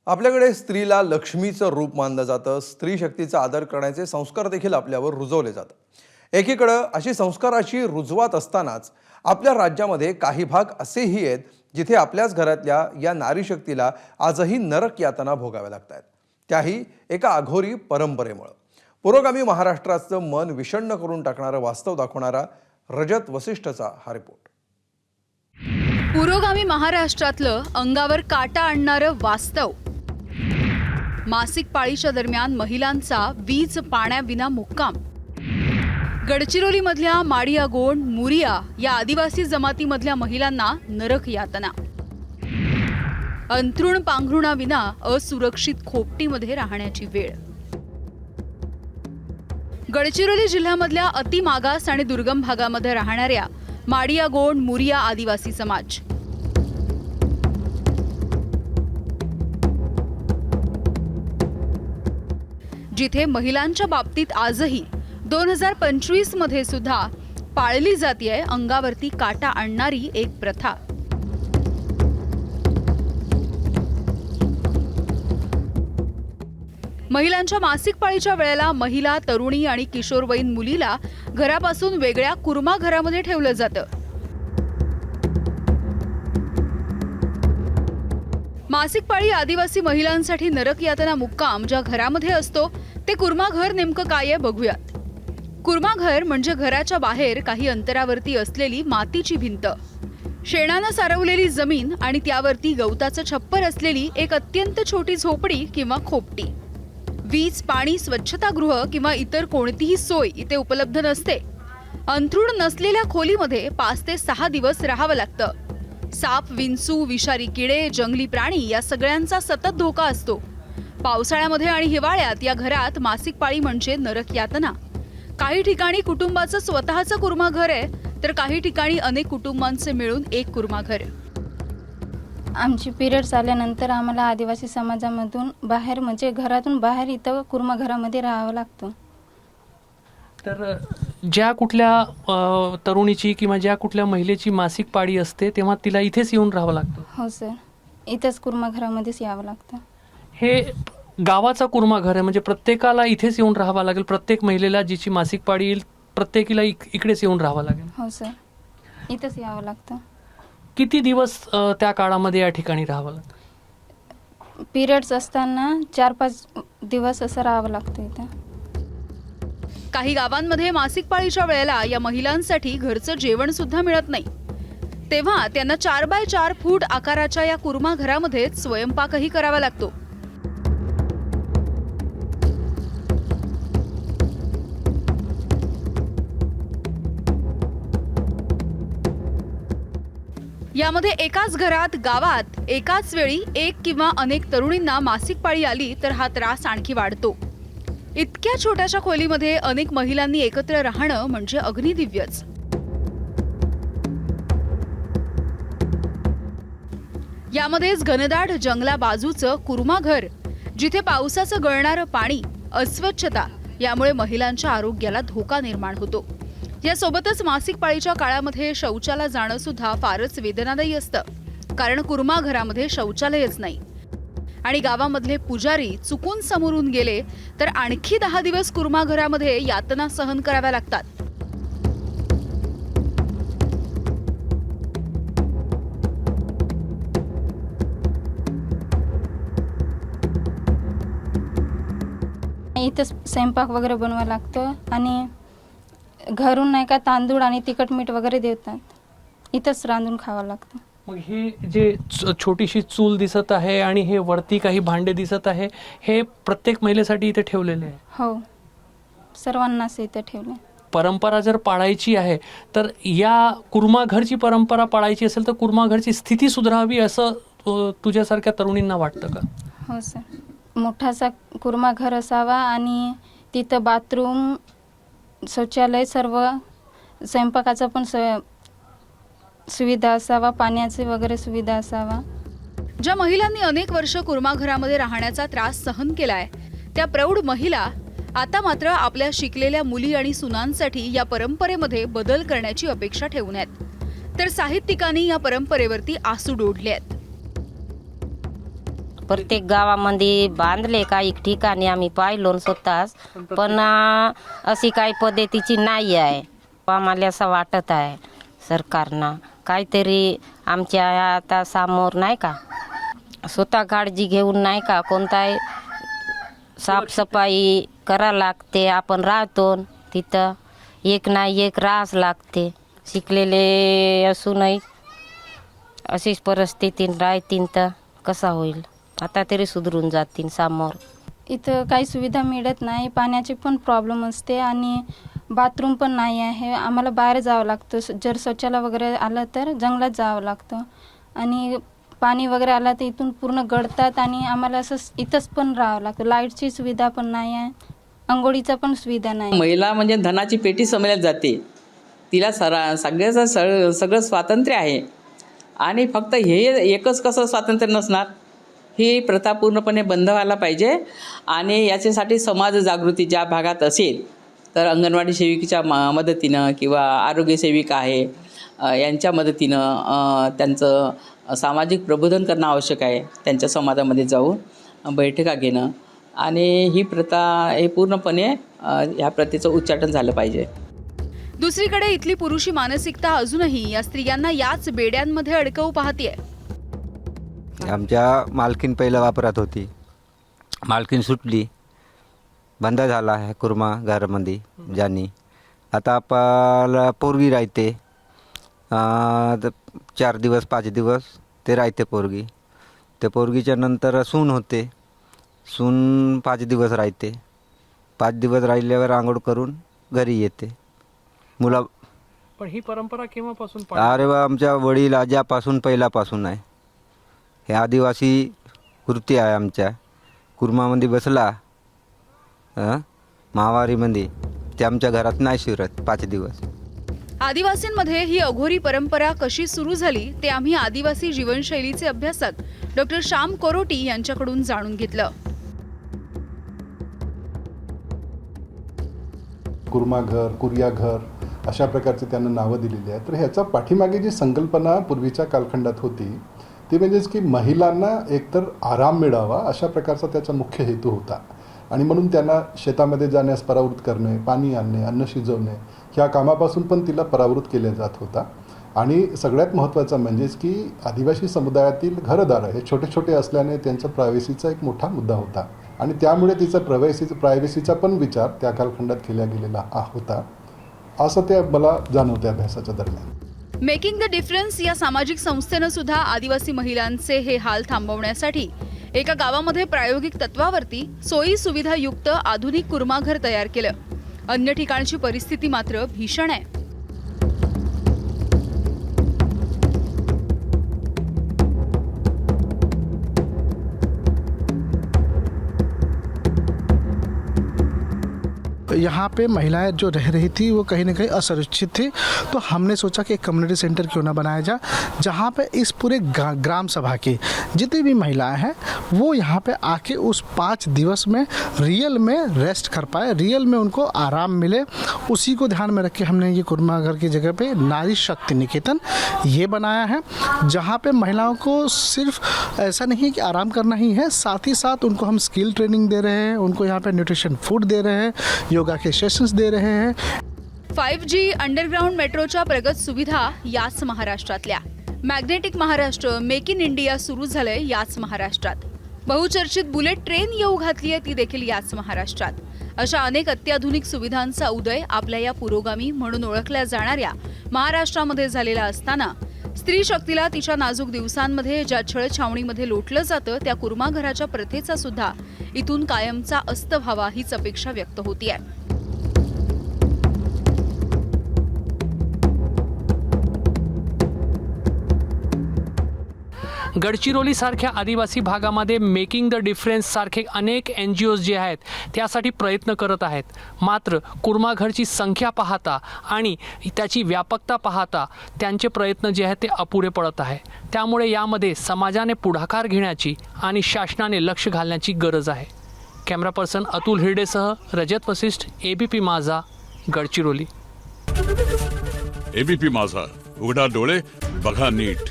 आपल्याकडे स्त्रीला लक्ष्मीचं रूप मानलं जातं. स्त्री शक्तीचा आदर करण्याचे संस्कार देखील आपल्यावर रुजवले जातात. एकीकडे अशी संस्काराची रुजवात असतानाच आपल्या राज्यामध्ये काही भाग असेही आहेत जिथे आपल्याच घरातल्या या नारी शक्तीला आजही नरक यातना भोगाव्या लागतात, त्याही एका अघोरी परंपरेमुळे. पुरोगामी महाराष्ट्राचं मन विषण्ण करून टाकणारं वास्तव दाखवणारा रजत वसिष्ठचा हा रिपोर्ट. पुरोगामी महाराष्ट्रातलं अंगावर काटा आणणारं वास्तव. मासिक पाळीच्या दरम्यान महिलांचा वीज पाण्याविना मुक्काम. गडचिरोलीमधल्या माडियागोंड मुरिया या आदिवासी जमातीमधल्या महिलांना नरक यातना. अंथरुण पांघरुणाविना असुरक्षित खोपटीमध्ये राहण्याची वेळ. गडचिरोली जिल्ह्यामधल्या अतिमागास आणि दुर्गम भागामध्ये राहणाऱ्या माडियागोंड मुरिया आदिवासी समाज. जिथे महिलांच्या बाबतीत आजही 2025 मध्ये सुद्धा पाळली जातीये अंगावरती काटा आणणारी एक प्रथा. महिलांच्या मासिक पाळीच्या वेळेला महिला, तरुणी आणि किशोरवयीन मुलीला घरापासून वेगळ्या कुर्मा घरामध्ये ठेवलं जातं. मासिक पाळी आदिवासी महिलांसाठी नरक यातना मुक्काम ज्या घरामध्ये असतो ते कुर्मा घर नेमकं काय आहे बघूयात. कुर्मा घर म्हणजे घराच्या बाहेर काही अंतरावरती असलेली मातीची भिंत, शेणानं सारवलेली जमीन आणि त्यावरती गवताचं छप्पर असलेली एक अत्यंत छोटी झोपडी किंवा खोपटी. वीज, पाणी, स्वच्छतागृह किंवा इतर कोणतीही सोय इथे उपलब्ध नसते. अंथरूण नसलेल्या खोलीमध्ये 5 ते 6 दिवस राहावं लागतं. साप, विंचू, विषारी किडे, जंगली प्राणी या सगळ्यांचा सतत धोका असतो. पावसाळ्यामध्ये आणि हिवाळ्यात या घरात मासिक पाळी म्हणजे नरक यातना. काही ठिकाणी कुटुंबाचं स्वतःचं कुर्मा घर आहे, तर काही ठिकाणी अनेक कुटुंबांचे मिळून एक कुर्मा घर. आमची पिरियड्स आल्यानंतर आम्हाला आदिवासी समाजामधून बाहेर म्हणजे घरातून बाहेर इथं कुर्मा घरामध्ये राहावं लागतं. तर ज्या कुठल्या तरुणीची किंवा ज्या कुठल्या महिलेची मासिक पाळी असते तेव्हा तिला इथेच येऊन राहावं लागतं. हो सर, इथंच कुर्मा घरामध्येच यावं लागतं. हे गावाचा कुर्मा घर आहे म्हणजे प्रत्येकाला इथेच येऊन राहावं लागेल. प्रत्येक महिलेला जिची मासिक पाळी येईल प्रत्येकीला इकडेच येऊन राहावं लागेल. हो सर, इथंच यावं लागतं. किती दिवस त्या काळामध्ये या ठिकाणी राहावं लागतं? पिरियड्स असताना 4-5 दिवस असं राहावं लागतं इथं. काही गावांमध्ये मासिक पाळीच्या वेळेला या महिलांसाठी घरचं जेवण सुद्धा मिळत नाही. तेव्हा त्यांना 4x4 फूट आकाराच्या या कुर्मा घरामध्येच स्वयंपाकही करावा लागतो. यामध्ये एकाच घरात गावात एकाच वेळी एक किंवा अनेक तरुणींना मासिक पाळी आली तर हा त्रास आणखी वाढतो. इतक्या छोट्याशा खोलीमध्ये अनेक महिलांनी एकत्र राहणं म्हणजे अग्निदिव्यच. यामध्येच घनदाट जंगला बाजूचं कुर्मा घर, जिथे पावसाचं गळणारं पाणी, अस्वच्छता यामुळे महिलांच्या आरोग्याला धोका निर्माण होतो. यासोबतच मासिक पाळीच्या काळामध्ये शौचाला जाणं सुद्धा फारच वेदनादायी असतं, कारण कुर्मा घरामध्ये शौचालयच नाही. आणि गावामधले पुजारी चुकून समोरून गेले तर आणखी 10 दिवस कुर्मा घरामध्ये यातना सहन कराव्या लागतात. इथंच स्वयंपाक वगैरे बनवावं लागतं आणि घरून नाही का तांदूळ आणि तिखट मीठ वगैरे देतात. इथंच रांधून खावं लागतं. मग हे जे छोटीशी चूल दिसत आहे आणि हे वरती काही भांडे दिसत आहे, हे प्रत्येक महिलेसाठी इथे ठेवलेले आहे? हो, सर्वांनाच इथं ठेवले. परंपरा जर पाळायची आहे तर या कुर्मा घरची परंपरा पाळायची असेल तर कुर्मा घरची स्थिती सुधारावी असं तुझ्यासारख्या तरुणींना वाटतं का? हो सर, मोठासा कुर्मा घर असावा आणि तिथं बाथरूम, शौचालय, सर्व स्वयंपाकाचा पण सुविधा असावा, पाण्याची वगैरे सुविधा असावा. ज्या महिलांनी अनेक वर्ष कुर्मा घरामध्ये राहण्याचा त्रास सहन केलाय त्या प्रौढ महिला आता मात्र आपल्या शिकलेल्या मुली आणि सुनांसाठी या परंपरेमध्ये बदल करण्याची अपेक्षा ठेवून आहेत. तर साहित्यिकांनी या परंपरेवरती आसू डोडले आहेत. प्रत्येक गावामध्ये बांधले काही ठिकाणी आम्ही पाहिलो स्वतःच, पण अशी काही पद्धतीची नाही आहे. आम्हाला असं वाटत आहे सरकारनं काहीतरी आमच्या आता समोर नाही का स्वतः काळजी घेऊन नाही का कोणताही साफसफाई करा लागते. आपण राहतो तिथं एक नाही एक राहास लागते. शिकलेले असूनही अशीच परिस्थिती राहतील तर कसा होईल. आता तरी सुधरून जातील समोर. इथं काही सुविधा मिळत नाही, पाण्याची पण प्रॉब्लेम असते आणि बाथरूम पण नाही आहे. आम्हाला बाहेर जावं लागतं. जर शौचालय वगैरे आलं तर जंगलात जावं लागतं आणि पाणी वगैरे आलं तर इथून पूर्ण गळतात आणि आम्हाला असं इथंच पण राहावं लागतं. लाईटची सुविधा पण नाही आहे, अंघोळीचा पण सुविधा नाही. महिला म्हणजे धनाची पेटी समजल्या जाते. तिला सगळं स्वातंत्र्य आहे आणि फक्त हे एकच कसं स्वातंत्र्य नसणार. ही प्रथा पूर्णपणे बंद व्हायला पाहिजे आणि याच्यासाठी समाज जागृती ज्या भागात असेल तर अंगणवाडी सेविकेच्या मदतीनं किंवा आरोग्य सेविका आहे यांच्या मदतीनं त्यांचं सामाजिक प्रबोधन करणं आवश्यक आहे. त्यांच्या समाजामध्ये जाऊन बैठका घेणं आणि ही प्रथा हे पूर्णपणे ह्या प्रथेचं उच्चाटन झालं पाहिजे. दुसरीकडे इथली पुरुषी मानसिकता अजूनही या स्त्रियांना याच बेड्यांमध्ये अडकवू पाहतीये. आमच्या मालकीन पहिलं वापरत होती, मालकीन सुटली, बंद झाला आहे कुर्मा घरामध्ये जाणी. आता आपल्याला पोरगी राहते 4 दिवस 5 दिवस ते राहते पोरगी. ते पोरगीच्या नंतर सून होते, सून 5 दिवस राहते. 5 दिवस राहिल्यावर आंघोळ करून घरी येते. मुला पण ही परंपरा केव्हापासून अरे वा, आमच्या वडील आज्यापासून पहिल्यापासून आहे. हे आदिवासी कृती आहे आमच्या. कुर्मामध्ये बसला मावारीमध्ये ते आमच्या घरात नाही शिरत 5 दिवस. आदिवासींमध्ये ही अघोरी परंपरा कशी सुरू झाली ते आम्ही आदिवासी जीवनशैलीचे अभ्यासक डॉक्टर श्याम कोरोटी यांच्याकडून जाणून घेतलं. कुर्मा घर, कुरिया घर अशा प्रकारचे त्यांना नावं दिलेली आहेत. तर ह्याचा पाठीमागे जी संकल्पना पूर्वीच्या कालखंडात होती ती म्हणजेच की महिलांना एकतर आराम मिळावा अशा प्रकारचा त्याचा मुख्य हेतू होता. आणि म्हणून त्यांना शेतामध्ये जाण्यास परावृत्त करणे, पाणी आणणे, अन्न शिजवणे ह्या कामापासून पण तिला परावृत्त केला जात होता. आणि सगळ्यात महत्त्वाचं म्हणजेच की आदिवासी समुदायातील घरदार हे छोटे छोटे असल्याने त्यांचा प्रायव्हसीचा एक मोठा मुद्दा होता आणि त्यामुळे तिचा प्रायव्हसीचा पण विचार त्या कालखंडात केला गेलेला होता असं ते मला जाणवते अभ्यासाच्या दरम्यान. मेकिंग द डिफरन्स या सामाजिक संस्थेनं सुद्धा आदिवासी महिलांचे हे हाल थांबवण्यासाठी एका गावामध्ये प्रायोगिक तत्वावरती सोयी सुविधायुक्त आधुनिक कुर्माघर तयार केलं. अन्य ठिकाणची परिस्थिती मात्र भीषण आहे. यहाँ पे महिलाएं जो रह रही थी वो कहीं ना कहीं असुरक्षित थी. तो हमने सोचा कि एक कम्युनिटी सेंटर क्यों ना बनाया जाए जहाँ पे इस पूरे ग्राम सभा की जितनी भी महिलाएं हैं वो यहाँ पे आके उस 5 दिवस में रियल में रेस्ट कर पाए, रियल में उनको आराम मिले. उसी को ध्यान में रख के हमने ये कुर्मा घर की जगह पे नारी शक्ति निकेतन ये बनाया है जहाँ पे महिलाओं को सिर्फ ऐसा नहीं कि आराम करना ही है, साथ ही साथ उनको हम स्किल ट्रेनिंग दे रहे हैं, उनको यहाँ पे न्यूट्रिशन फूड दे रहे हैं, योगा के सेशंस दे रहे हैं. 5G अंडरग्राउंड मेट्रोच्या प्रगत सुविधा याच महाराष्ट्रातल्या. Magnetic Maharashtra, make in India सुरू झालंय याच महाराष्ट्रात. बहुचर्चित बुलेट ट्रेन येऊ घातलीय ती देखील याच महाराष्ट्रात. अशा अनेक अत्याधुनिक सुविधांचा उदय आपल्या या पुरोगामी म्हणून ओळखल्या जाणाऱ्या महाराष्ट्रामध्ये झालेला असताना स्त्री शक्तीला तिच्या नाजूक दिवसांमध्ये ज्या छळछावणीमध्ये लोटलं जातं त्या कुर्मा घराच्या प्रथेचा सुद्धा इथून कायमचा अस्त व्हावा हीच अपेक्षा व्यक्त होतीये. गडचिरोली सारख्या आदिवासी भागामध्ये मेकिंग द डिफरन्स सारखे अनेक NGOs जे आहेत त्यासाठी प्रयत्न करत आहेत. मात्र कुर्माघरची संख्या पाहता आणि त्याची व्यापकता पाहता त्यांचे प्रयत्न जे आहेत ते अपुरे पडत आहे. त्यामुळे यामध्ये समाजाने पुढाकार घेण्याची आणि शासनाने लक्ष घालण्याची गरज आहे. कॅमेरा पर्सन अतुल हिरडेसह रजत वसिष्ठ, ABP माझा, गडचिरोली. ABP माझा, उघडा डोळे बघा नीट.